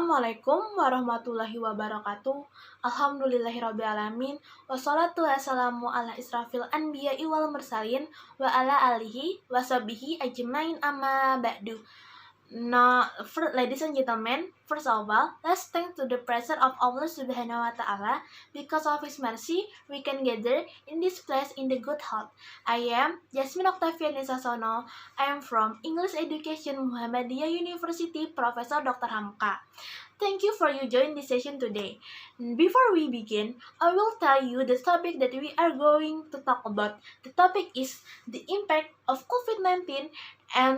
Assalamualaikum warahmatullahi wabarakatuh. Alhamdulillahirrabbilalamin. Wassalatu wassalamu ala israfil anbiya'i wal mursalin wa ala alihi wa sahbihi ajmain amma ba'du. Now, ladies and gentlemen, first of all, let's thank to the presence of Allah Subhanahu wa Ta'ala. Because of His mercy, we can gather in this place in the good health. I am Jasmine Octaviani Sasono. I am from English Education Muhammadiyah University, Professor Dr. Hamka. Thank you for you joining this session today. Before we begin, I will tell you the topic that we are going to talk about. The topic is the impact of COVID-19 and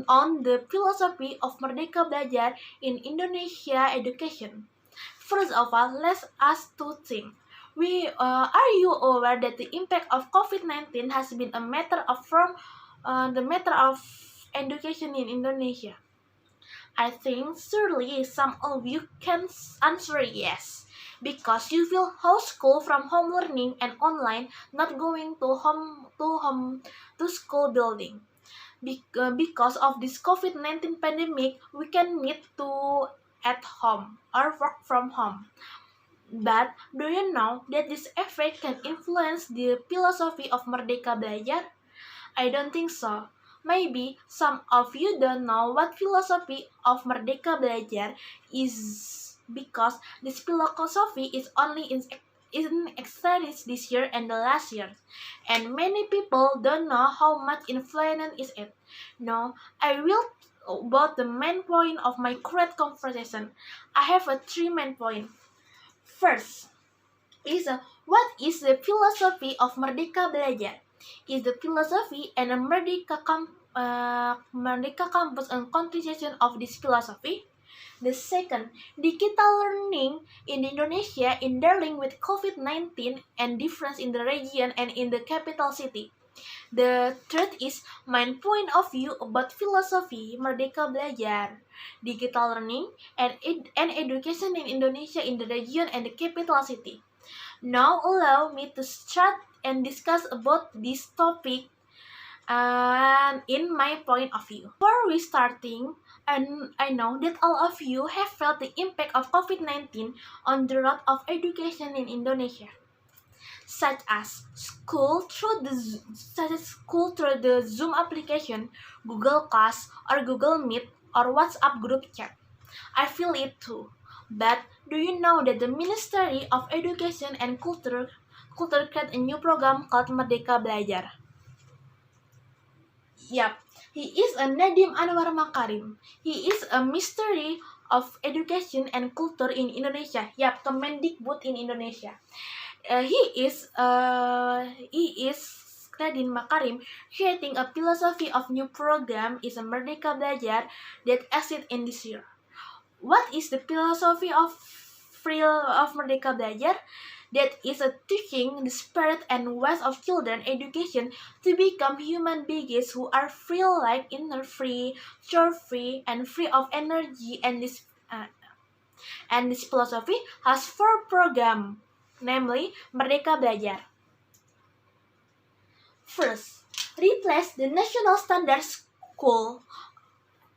on the philosophy of Merdeka Belajar in Indonesia education. First of all, let's ask two things. Are you aware that the impact of COVID-19 has been a matter of the matter of education in Indonesia? I think surely some of you can answer yes, because you will homeschool from home learning and online, not going to school building. Because of this COVID-19 pandemic, we can meet to at home or work from home. But do you know that this effect can influence the philosophy of Merdeka Belajar? I don't think so. Maybe some of you don't know what philosophy of Merdeka Belajar is, because this philosophy is only in existence this year and the last year, and many people don't know how much influence is it. Now, I will about the main point of my current conversation. I have three main points. First, what is the philosophy of Merdeka Belajar? Is the philosophy and a Merdeka campus and continuation of this philosophy? The second, digital learning in Indonesia in dealing with COVID-19 and difference in the region and in the capital city. The third is my point of view about philosophy Merdeka Belajar, digital learning and education in Indonesia in the region and the capital city. Now allow me to start and discuss about this topic in my point of view. Before we starting, and I know that all of you have felt the impact of COVID-19 on the road of education in Indonesia, such as school through the Zoom application, Google Class, or Google Meet, or WhatsApp group chat. I feel it too. But do you know that the Ministry of Education and Culture created a new program called Merdeka Belajar? Yep, he is a Nadiem Anwar Makarim. He is a Ministry of Education and Culture in Indonesia. Yep, Kemendikbud in Indonesia. He is Nadiem Makarim, creating a philosophy of new program is a Merdeka Belajar that exists in this year. What is the philosophy of Merdeka Belajar? That is a teaching the spirit and ways of children education to become human beings who are free, like inner free, joy free, and free of energy. And this philosophy has 4 programs, namely Merdeka Belajar. First, replace the National Standard School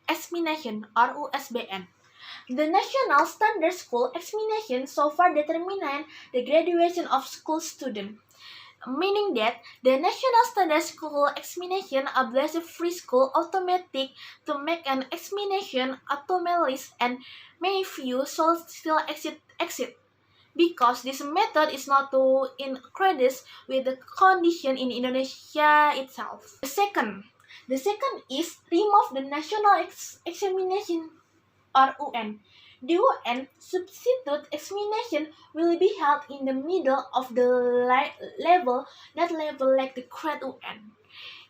Examination or USBN. The National Standard School Examination so far determines the graduation of school students, meaning that the National Standard School Examination obliges free school automatic to make an examination automatically, and many few should still exit because this method is not in accordance with the condition in Indonesia itself. The second is remove the National Examination or UN. The UN substitute examination will be held in the middle of the level, that level like the grade UN.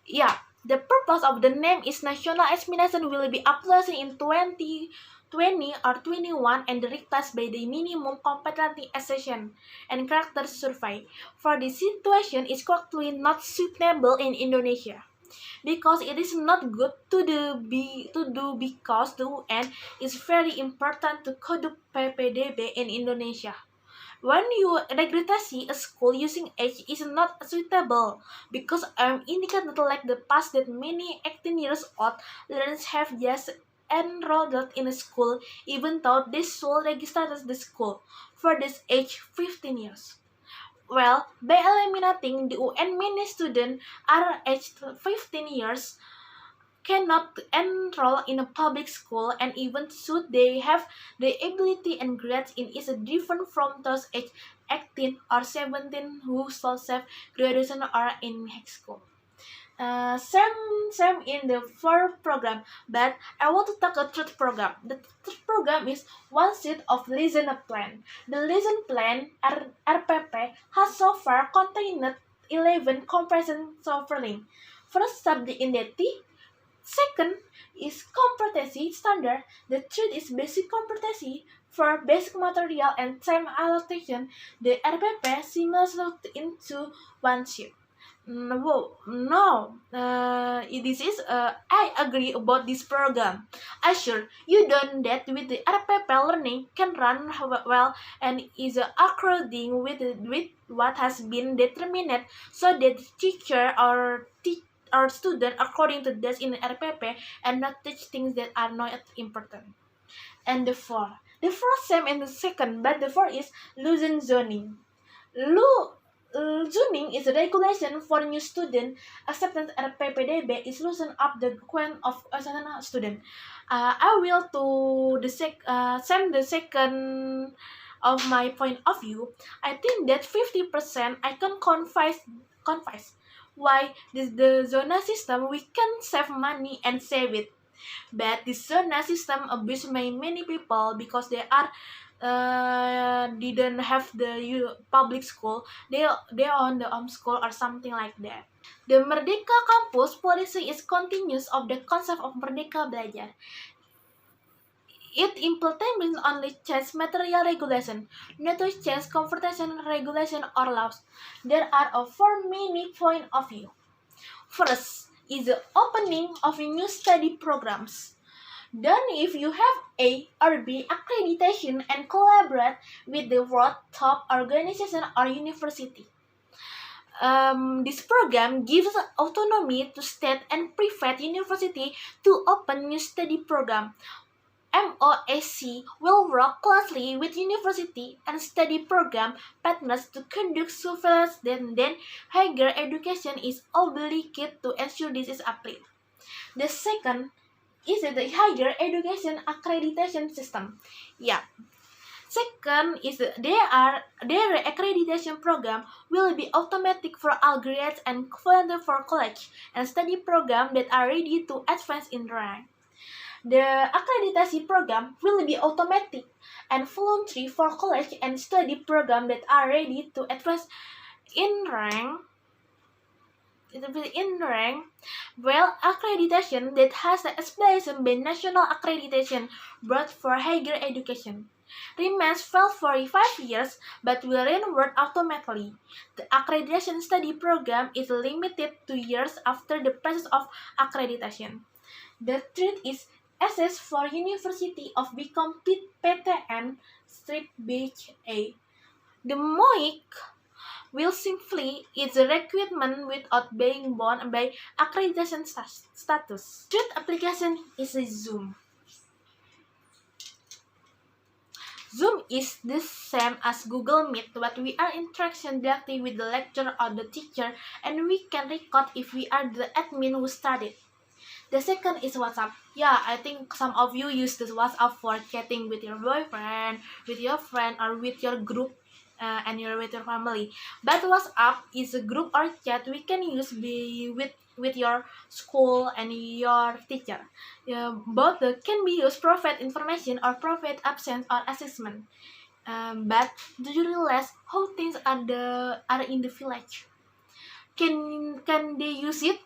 Yeah, the purpose of the name is National Examination will be applied in 2020 or 21 and replaced by the minimum competency assessment and character survey. For this situation is currently not suitable in Indonesia, because it is not good to do because the UN is very important to conduct PPDB in Indonesia. When you regress a school using age is not suitable, because indicated like the past that many 18 years old learners have just enrolled in a school even though they should register at the school for this age 15 years. Well, by eliminating the UN, many students are aged 15 years cannot enroll in a public school, and even should they have the ability and grades in is different from those aged 18 or 17 who shall have graduation or in high school. Same in the fourth program, but I want to talk a third program. The third program is one sheet of lesson plan. The lesson plan RPP has so far contained 11 comprehension learning. First, subject identity. Second is competency standard. The third is basic competency. For basic material and time allocation, the RPP simulated into one sheet. I agree about this program. I sure you done that with the RPP learning can run well and is according with what has been determined, so that the teacher or student according to this in RPP and not teach things that are not important. And the fourth same in the second, but the fourth is losing zoning. Zoning is a regulation for new student acceptance at PPDB is loosen up the requirement of a student. I will to the the second of my point of view. I think that 50% I can confess why the zona system we can save money and save it. But the zona system abused by many people because they are didn't have the public school, they on the school or something like that. The Merdeka campus policy is continuous of the concept of Merdeka Belajar. It implements only change material regulation, not to change conversion regulation or laws. There are four main point of view. First is the opening of new study programs. Then if you have A or B accreditation and collaborate with the world top organization or university. This program gives autonomy to state and private university to open new study program. MOAC will work closely with university and study program partners to conduct surveillance, then higher education is obligated to ensure this is applied. The second is the higher education accreditation system. Yeah. Second is their accreditation program will be automatic for all grades and volunteer for college and study program that are ready to advance in rank. The accreditation program will be automatic and voluntary for college and study program that are ready to advance in rank. Well, accreditation that has the explanation by National Accreditation Board for Higher Education remains valid for 5 years but will reward automatically. The accreditation study program is limited to years after the process of accreditation. The third is access for University of become PTN /BA. The MOIC will simply its requirement without being bound by accreditation status. Third application is Zoom. Zoom is the same as Google Meet, but we are interaction directly with the lecturer or the teacher, and we can record if we are the admin who started. The second is WhatsApp. Yeah, I think some of you use this WhatsApp for chatting with your boyfriend, with your friend, or with your group and with your family. But WhatsApp is a group or chat we can use with your school and your teacher. Both can be used provide information or provide absence or assessment. But do you realize how things are in the village? Can they use it?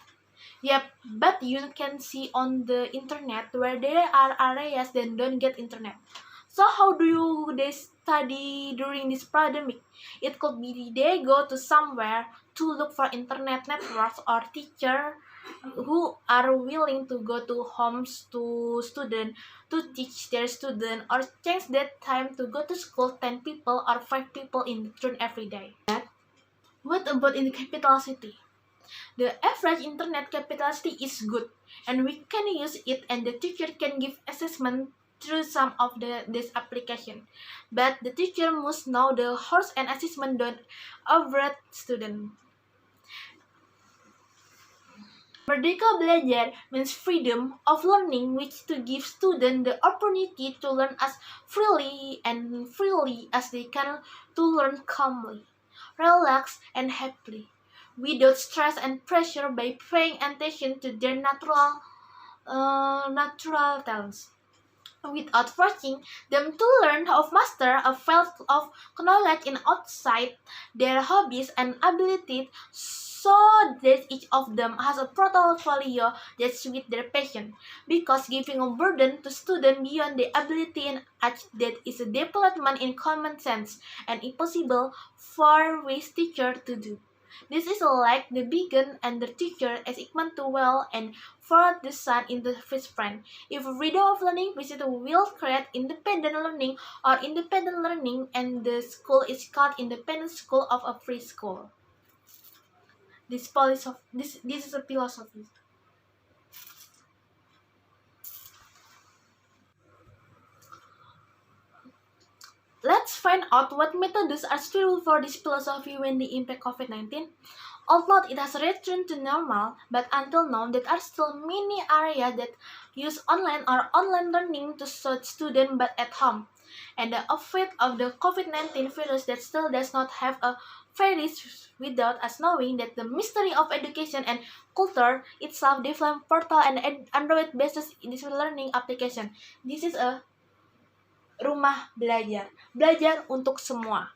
Yep, but you can see on the internet where there are areas that don't get internet. So how do they study during this pandemic? It could be they go to somewhere to look for internet networks or teacher who are willing to go to homes to student to teach their student or change that time to go to school 10 people or 5 people in turn every day. What about in the capital city? The average internet capacity is good, and we can use it, and the teacher can give assessment through some of this application. But the teacher must know the horse and assessment don't overrate student. Merdeka belajar means freedom of learning, which to give students the opportunity to learn as freely as they can, to learn calmly, relax and happily, without stress and pressure, by paying attention to their natural talents, without forcing them to learn of master a field of knowledge in outside their hobbies and abilities, so that each of them has a portfolio that suits their passion. Because giving a burden to students beyond the ability and age, that is a development in common sense and impossible for wise teacher to do. This is like the beacon and the teacher as equal to well and for the sun in the first friend. If freedom of learning visitor will create independent learning or independent learning, and the school is called independent school of a free school. This is a philosophy. Let's find out what methods are suitable for this philosophy when the impact COVID-19. Although it has returned to normal, but until now there are still many areas that use online or online learning to suit students but at home. And the effect of the COVID-19 virus that still does not have a virus without us knowing that the mystery of education and culture itself developed portal and Android-based digital learning application. This is a rumah belajar untuk semua.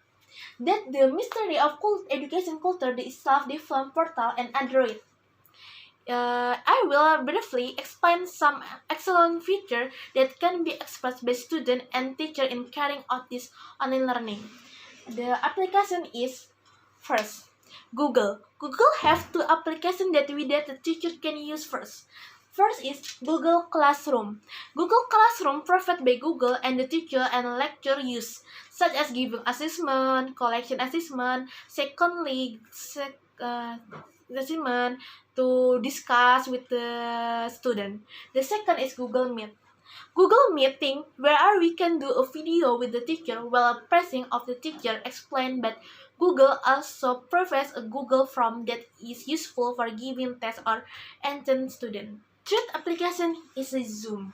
That the mystery of education culture is self-developed portal and Android. I will briefly explain some excellent features that can be expressed by student and teacher in carrying out this online learning. The application is first Google. Google has two applications that the teacher can use first. First is Google Classroom. Google Classroom provided by Google and the teacher and lecture use, such as giving assessment, collection assessment, secondly, assessment to discuss with the student. The second is Google Meet. Google Meeting, where we can do a video with the teacher while pressing of the teacher explain, but Google also provides a Google Form that is useful for giving tests or attend student. Third application is Zoom.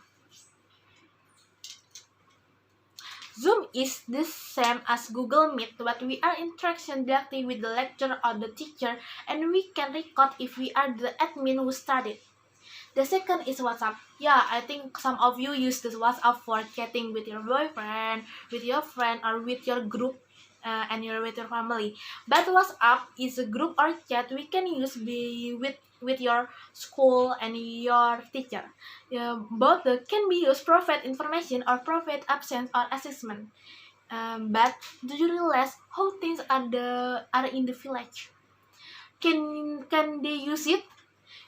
Zoom is the same as Google Meet, but we are interaction directly with the lecturer or the teacher, and we can record if we are the admin who started. The second is WhatsApp. Yeah, I think some of you use this WhatsApp for chatting with your boyfriend, with your friend, or with your group and with your family. But WhatsApp is a group or chat we can use with your school and your teacher. Both can be used provide information or provide absence or assessment. But do you realize how things are in the village? Can they use it?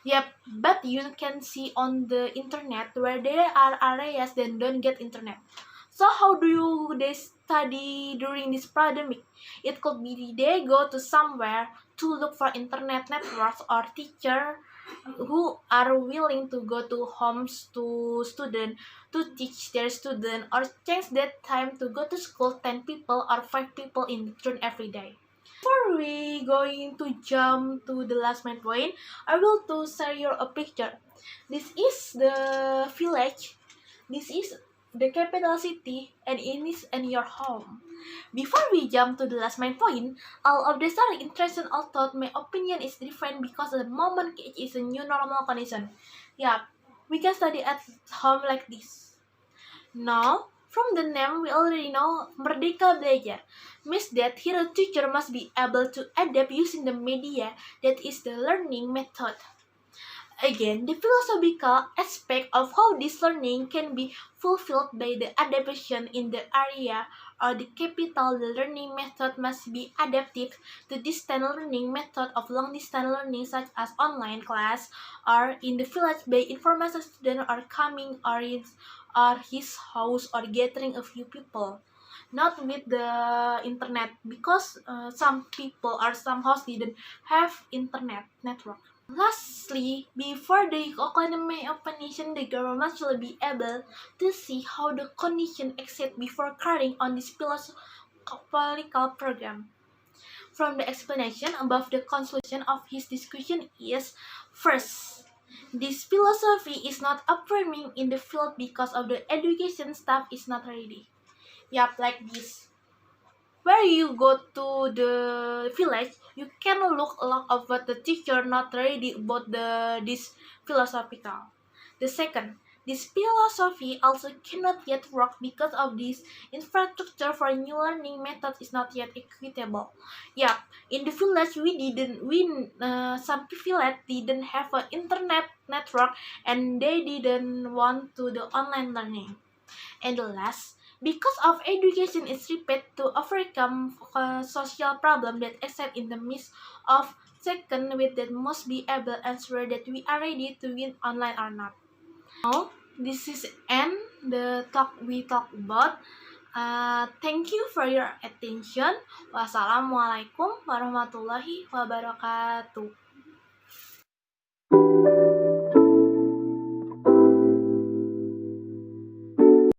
Yep, but you can see on the internet where there are areas that don't get internet. So how do they study during this pandemic? It could be they go to somewhere to look for internet networks or teacher who are willing to go to homes to student to teach their student, or change that time to go to school 10 people or 5 people in turn every day. Before we going to jump to the last main point, I will to share you a picture. This is the village. This is the capital city, and it is in your home. Before we jump to the last main point, all of these are interesting, although my opinion is different because the moment it is a new normal condition. Yeah, we can study at home like this. Now, from the name we already know Merdeka Belajar means that here a teacher must be able to adapt using the media that is the learning method. Again, the philosophical aspect of how this learning can be fulfilled by the adaptation in the area or the capital, the learning method must be adapted to distance learning method of long distance learning such as online class, or in the village by information student or coming or his house or gathering a few people. Not with the internet, because some people or some house didn't have internet network. Lastly, before the economy of a nation, the government should be able to see how the condition exist before carrying on this political program. From the explanation above, the conclusion of his discussion is: first, this philosophy is not affirming in the field because of the education staff is not ready. Yup, like this. Where you go to the village, you can look a lot of what the teacher not ready about this philosophical. The second, this philosophy also cannot yet work because of this infrastructure for new learning method is not yet equitable. Yeah, in the village some village didn't have an internet network and they didn't want to the online learning. And the last, because of education is repeat to overcome social problem that exist in the midst of second with that must be able answer that we are ready to win online or not. Now, this is end the talk we talk about. Thank you for your attention. Wassalamualaikum warahmatullahi wabarakatuh.